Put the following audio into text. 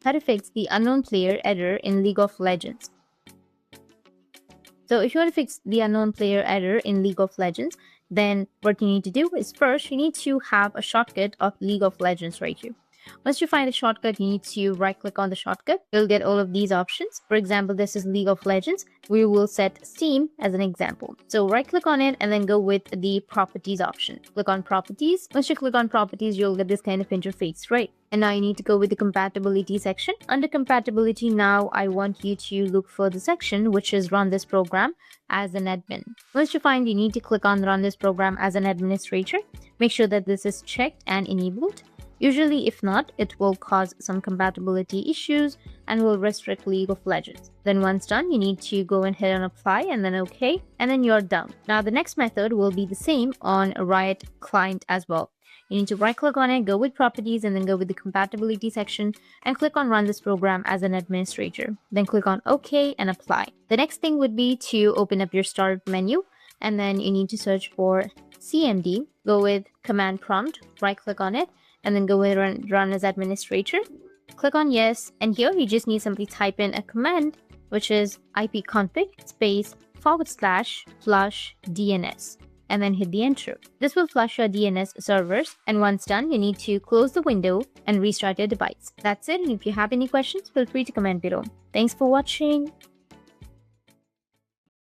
how to fix the unknown player error in League of Legends. So if you want to fix the unknown player error in League of Legends, then what you need to do is first you need to have a shortcut of League of Legends right here. Once you find a shortcut, you need to right click on the shortcut. You'll get all of these options. For example, this is League of Legends. We will set Steam as an example. So right click on it and then go with the properties option. Click on properties. Once you click on properties, you'll get this kind of interface, right? And now you need to go with the compatibility section. Under compatibility, now I want you to look for the section which is run this program as an admin. Once you find, you need to click on run this program as an administrator. Make sure that this is checked and enabled. Usually, if not, it will cause some compatibility issues and will restrict League of Legends. Then once done, you need to go and hit on apply and then OK, and then you're done. Now the next method will be the same on Riot Client as well. You need to right click on it, go with properties, and then go with the compatibility section and click on run this program as an administrator. Then click on OK and apply. The next thing would be to open up your start menu, and then you need to search for CMD, go with command prompt, right click on it, and then go and run as administrator. Click on yes, and here you just need simply type in a command, which is ipconfig space / flush DNS, and then hit the enter. This will flush your DNS servers, and once done, you need to close the window and restart your device. That's it, and if you have any questions, feel free to comment below. Thanks for watching.